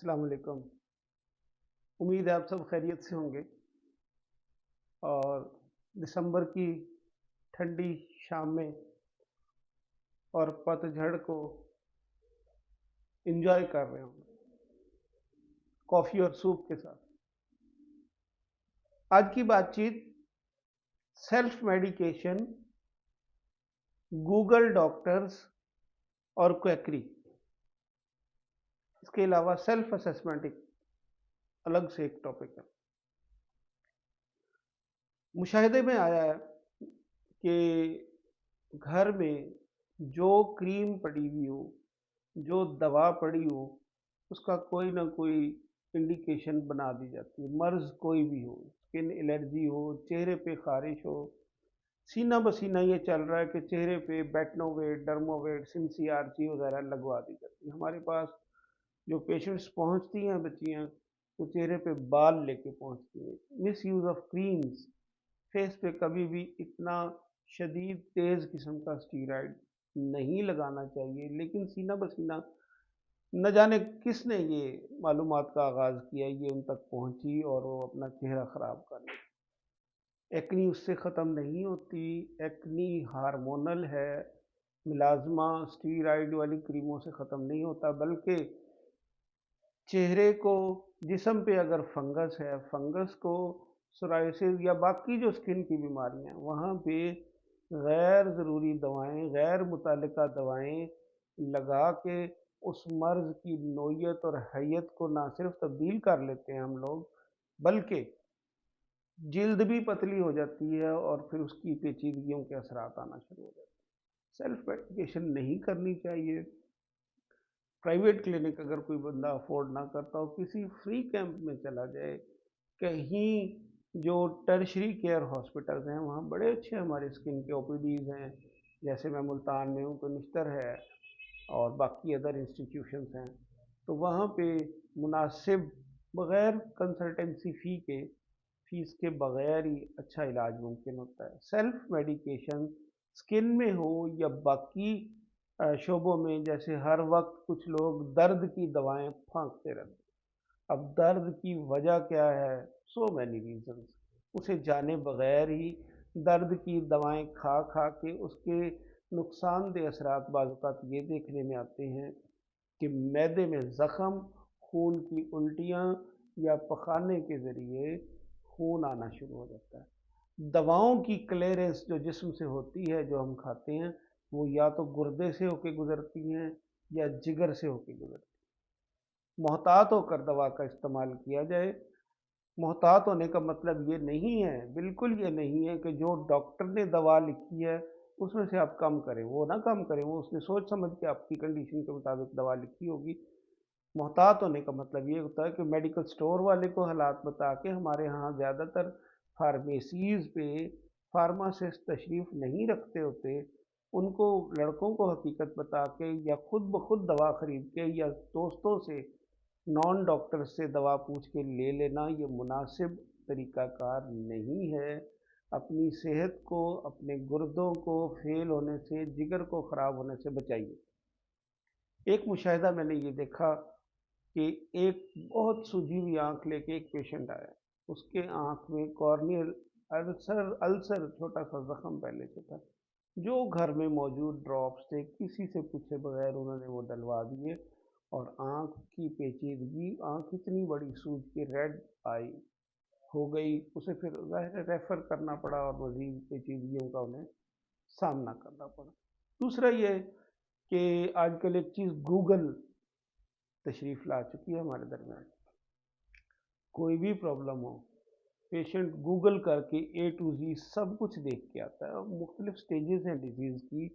السلام علیکم۔ امید ہے آپ سب خیریت سے ہوں گے اور دسمبر کی ٹھنڈی شام میں اور پت جھڑ کو انجوائے کر رہے ہوں گے کافی اور سوپ کے ساتھ۔ آج کی بات چیت سیلف میڈیکیشن، گوگل ڈاکٹرز اور کویکری، اس کے علاوہ سیلف اسسمنٹ ایک الگ سے ایک ٹاپک ہے۔ مشاہدے میں آیا ہے کہ گھر میں جو کریم پڑی ہوئی ہو، جو دوا پڑی ہو، اس کا کوئی نہ کوئی انڈیکیشن بنا دی جاتی ہے۔ مرض کوئی بھی ہو، اسکن الرجی ہو، چہرے پہ خارش ہو، سینہ بسینہ یہ چل رہا ہے کہ چہرے پہ بیٹنوویٹ، ڈرموویٹ، سنسیارچی وغیرہ لگوا دی جاتی ہے۔ ہمارے پاس جو پیشنٹس پہنچتی ہیں بچیاں، وہ چہرے پہ بال لے کے پہنچتی ہیں۔ مس یوز آف کریمز، فیس پہ کبھی بھی اتنا شدید تیز قسم کا اسٹیرائڈ نہیں لگانا چاہیے، لیکن سینہ بسینہ نہ جانے کس نے یہ معلومات کا آغاز کیا، یہ ان تک پہنچی اور وہ اپنا چہرہ خراب کر لیا۔ ایکنی اس سے ختم نہیں ہوتی، ایکنی ہارمونل ہے، ملازمہ اسٹیرائڈ والی کریموں سے ختم نہیں ہوتا، بلکہ چہرے کو، جسم پہ اگر فنگس ہے، فنگس کو، سورائسس یا باقی جو اسکن کی بیماریاں ہیں، وہاں پہ غیر ضروری دوائیں، غیر متعلقہ دوائیں لگا کے اس مرض کی نوعیت اور حیت کو نہ صرف تبدیل کر لیتے ہیں ہم لوگ، بلکہ جلد بھی پتلی ہو جاتی ہے اور پھر اس کی پیچیدگیوں کے اثرات آنا شروع ہو جاتے ہیں۔ سیلف میڈیکیشن نہیں کرنی چاہیے۔ پرائیویٹ کلینک اگر کوئی بندہ افورڈ نہ کرتا ہو، کسی فری کیمپ میں چلا جائے، کہیں جو ٹرشری کیئر ہاسپٹلز ہیں وہاں بڑے اچھے ہمارے اسکن کے او پی ڈیز ہیں، جیسے میں ملتان میں ہوں تو نشتر ہے اور باقی ادر انسٹیٹیوشنز ہیں، تو وہاں پہ مناسب بغیر کنسلٹنسی فیس کے بغیر ہی اچھا علاج ممکن ہوتا ہے۔ سیلف میڈیکیشن اسکن میں ہو یا باقی شعبوں میں، جیسے ہر وقت کچھ لوگ درد کی دوائیں پھانکتے رہتے ہیں۔ اب درد کی وجہ کیا ہے؟ سو مینی ریزنز، اسے جانے بغیر ہی درد کی دوائیں کھا کھا کے اس کے نقصان دہ اثرات بعض اوقات یہ دیکھنے میں آتے ہیں کہ معدے میں زخم، خون کی الٹیاں یا پخانے کے ذریعے خون آنا شروع ہو جاتا ہے۔ دواؤں کی کلیئرنس جو جسم سے ہوتی ہے، جو ہم کھاتے ہیں، وہ یا تو گردے سے ہو کے گزرتی ہیں یا جگر سے ہو کے گزرتی ہیں۔ محتاط ہو کر دوا کا استعمال کیا جائے۔ محتاط ہونے کا مطلب یہ نہیں ہے، بالکل یہ نہیں ہے کہ جو ڈاکٹر نے دوا لکھی ہے اس میں سے آپ کم کریں، وہ نہ کم کریں، وہ اس نے سوچ سمجھ کے آپ کی کنڈیشن کے مطابق دوا لکھی ہوگی۔ محتاط ہونے کا مطلب یہ ہوتا ہے کہ میڈیکل سٹور والے کو حالات بتا کے، ہمارے ہاں زیادہ تر فارمیسیز پہ فارماسسٹ تشریف نہیں رکھتے ہوتے، ان کو، لڑکوں کو حقیقت بتا کے یا خود بخود دوا خرید کے یا دوستوں سے، نان ڈاکٹر سے دوا پوچھ کے لے لینا، یہ مناسب طریقہ کار نہیں ہے۔ اپنی صحت کو، اپنے گردوں کو فیل ہونے سے، جگر کو خراب ہونے سے بچائیے۔ ایک مشاہدہ میں نے یہ دیکھا کہ ایک بہت سوجی ہوئی آنکھ لے کے ایک پیشنٹ آیا، اس کے آنکھ میں کارنیل السر چھوٹا سا زخم پہلے سے تھا، جو گھر میں موجود ڈراپس تھے کسی سے پوچھے بغیر انہوں نے وہ ڈلوا دیے، اور آنکھ کی پیچیدگی، آنکھ اتنی بڑی سوج کے ریڈ آئی ہو گئی، اسے پھر ظاہر ریفر کرنا پڑا اور مزید پیچیدگیوں کا انہیں سامنا کرنا پڑا۔ دوسرا یہ کہ آج کل ایک چیز گوگل تشریف لا چکی ہے ہمارے درمیان۔ کوئی بھی پرابلم ہو، پیشنٹ گوگل کر کے اے ٹو زی سب کچھ دیکھ کے آتا ہے، اور مختلف سٹیجز ہیں ڈیزیز کی،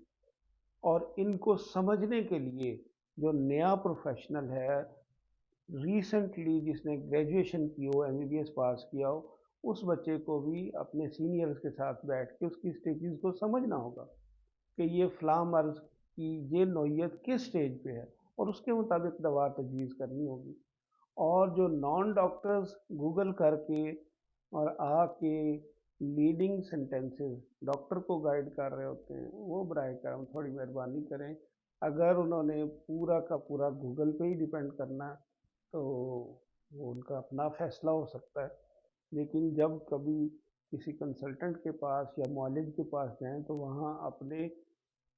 اور ان کو سمجھنے کے لیے جو نیا پروفیشنل ہے، ریسنٹلی جس نے گریجویشن کی ہو، ایم بی بی ایس پاس کیا ہو، اس بچے کو بھی اپنے سینئرز کے ساتھ بیٹھ کے اس کی سٹیجز کو سمجھنا ہوگا کہ یہ فلاں مرض کی یہ نوعیت کس سٹیج پہ ہے، اور اس کے مطابق دوا تجویز کرنی ہوگی۔ اور جو نان ڈاکٹرز گوگل کر کے اور آ کے لیڈنگ سینٹینسز ڈاکٹر کو گائیڈ کر رہے ہوتے ہیں، وہ براہ کرم تھوڑی مہربانی کریں، اگر انہوں نے پورا کا پورا گوگل پہ ہی ڈیپینڈ کرنا ہے تو وہ ان کا اپنا فیصلہ ہو سکتا ہے، لیکن جب کبھی کسی کنسلٹنٹ کے پاس یا معالج کے پاس جائیں تو وہاں اپنے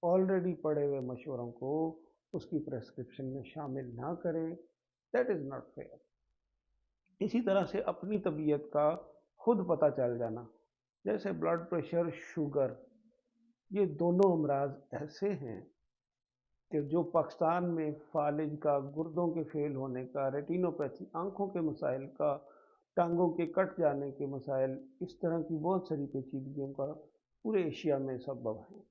آلریڈی پڑے ہوئے مشوروں کو اس کی پریسکرپشن میں شامل نہ کریں. That is not fair. اسی طرح سے اپنی طبیعت کا خود پتہ چل جانا، جیسے بلڈ پریشر، شوگر، یہ دونوں امراض ایسے ہیں کہ جو پاکستان میں فالج کا، گردوں کے فیل ہونے کا، ریٹینوپیتھی، آنکھوں کے مسائل کا، ٹانگوں کے کٹ جانے کے مسائل، اس طرح کی بہت ساری پیچیدگیوں کا پورے ایشیا میں سبب ہیں.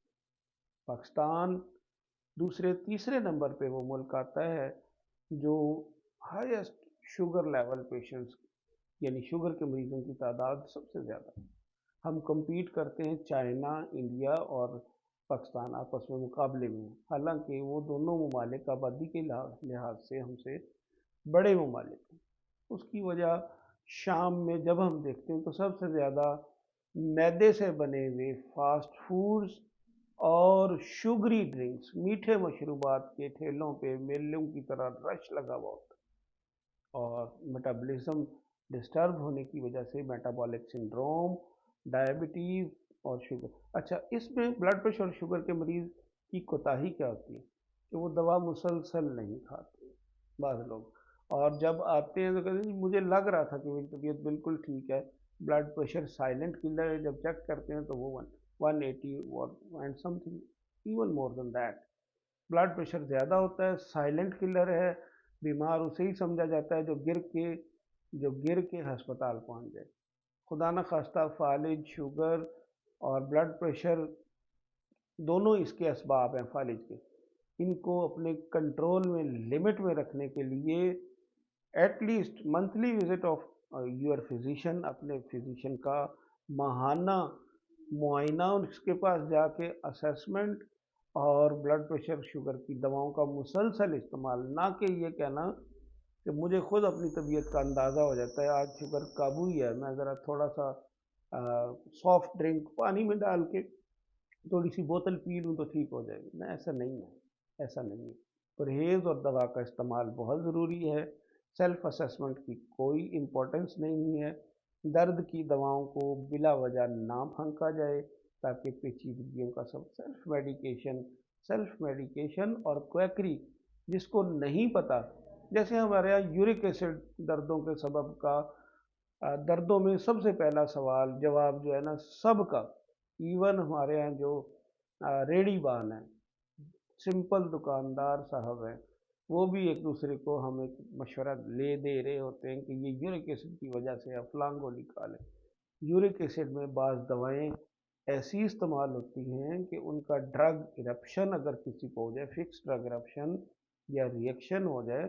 پاکستان دوسرے تیسرے نمبر پہ وہ ملک آتا ہے جو ہائیسٹ شوگر لیول پیشنٹس، یعنی شوگر کے مریضوں کی تعداد سب سے زیادہ. ہم کمپیٹ کرتے ہیں چائنا، انڈیا اور پاکستان آپس میں مقابلے میں، حالانکہ وہ دونوں ممالک آبادی کے لحاظ سے ہم سے بڑے ممالک ہیں. اس کی وجہ شام میں جب ہم دیکھتے ہیں تو سب سے زیادہ میدے سے بنے ہوئے فاسٹ فوڈز اور شوگری ڈرنکس، میٹھے مشروبات کے ٹھیلوں پہ میلوں کی طرح رش لگا ہوا ہوتا ہے، اور میٹابولزم ڈسٹرب ہونے کی وجہ سے میٹابولک سنڈروم، ڈائبٹیز اور شوگر. اچھا، اس میں بلڈ پریشر اور شوگر کے مریض کی کوتاہی کیا ہوتی ہے کہ وہ دوا مسلسل نہیں کھاتے بعض لوگ، اور جب آتے ہیں تو کہتے ہیں جی مجھے لگ رہا تھا کہ میری طبیعت بالکل ٹھیک ہے. بلڈ پریشر سائلنٹ کلر ہے، جب چیک کرتے ہیں تو وہ 180 and something, even more than that. Blood pressure زیادہ ہوتا ہے، سائلنٹ کلر ہے، بیمار اسے ہی سمجھا جاتا ہے جو گر کے ہسپتال پہنچ جائے. خدا نخواستہ فالج، شوگر اور بلڈ پریشر دونوں اس کے اسباب ہیں فالج کے. ان کو اپنے کنٹرول میں، لمٹ میں رکھنے کے لیے at least monthly visit of your physician, اپنے فزیشین کا ماہانہ معائنہ، اس کے پاس جا کے اسیسمنٹ، اور بلڈ پریشر شوگر کی دواؤں کا مسلسل استعمال. نہ کہ یہ کہنا کہ مجھے خود اپنی طبیعت کا اندازہ ہو جاتا ہے آج شوگر قابو ہی ہے، میں ذرا تھوڑا سا سافٹ ڈرنک پانی میں ڈال کے تھوڑی سی بوتل پی لوں تو ٹھیک ہو جائے گی. نہ، ایسا نہیں ہے، ایسا نہیں ہے. پرہیز اور دوا کا استعمال بہت ضروری ہے. سیلف اسیسمنٹ کی کوئی امپورٹنس نہیں ہے. درد کی دواؤں کو بلا وجہ نہ پھینکا جائے تاکہ پیچیدگیوں کا سب سیلف میڈیکیشن اور کویکری جس کو نہیں پتا. جیسے ہمارے یہاں یورک ایسڈ دردوں کے سبب کا، دردوں میں سب سے پہلا سوال جواب جو ہے نا سب کا، ایون ہمارے یہاں جو ریڑی بان ہیں، سمپل دکاندار صاحب ہیں، وہ بھی ایک دوسرے کو ہم ایک مشورہ لے دے رہے ہوتے ہیں کہ یہ یورک ایسڈ کی وجہ سے فلاں گولی کھا لیں. یورک ایسڈ میں بعض دوائیں ایسی استعمال ہوتی ہیں کہ ان کا ڈرگ ارپشن اگر کسی کو ہو جائے، فکس ڈرگ ارپشن یا ریئیکشن ہو جائے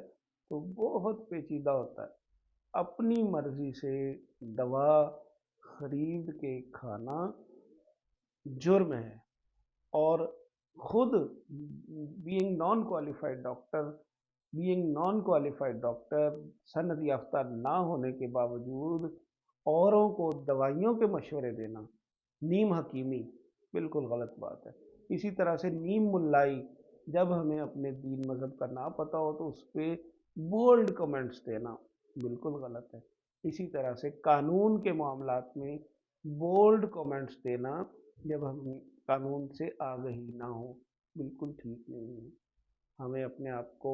تو بہت پیچیدہ ہوتا ہے. اپنی مرضی سے دوا خرید کے کھانا جرم ہے، اور خود بینگ نان کوالیفائڈ ڈاکٹر سند یافتہ نہ ہونے کے باوجود اوروں کو دوائیوں کے مشورے دینا نیم حکیمی بالکل غلط بات ہے. اسی طرح سے نیم ملائی، جب ہمیں اپنے دین مذہب کا نہ پتہ ہو تو اس پہ بولڈ کمنٹس دینا بالکل غلط ہے. اسی طرح سے قانون کے معاملات میں بولڈ کمنٹس دینا جب ہم قانون سے آگہی نہ ہو بالکل ٹھیک نہیں ہے. ہمیں اپنے آپ کو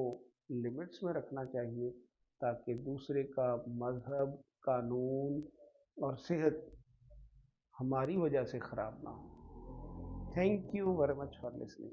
لمٹس میں رکھنا چاہیے تاکہ دوسرے کا مذہب، قانون اور صحت ہماری وجہ سے خراب نہ ہو. Thank you very much for listening.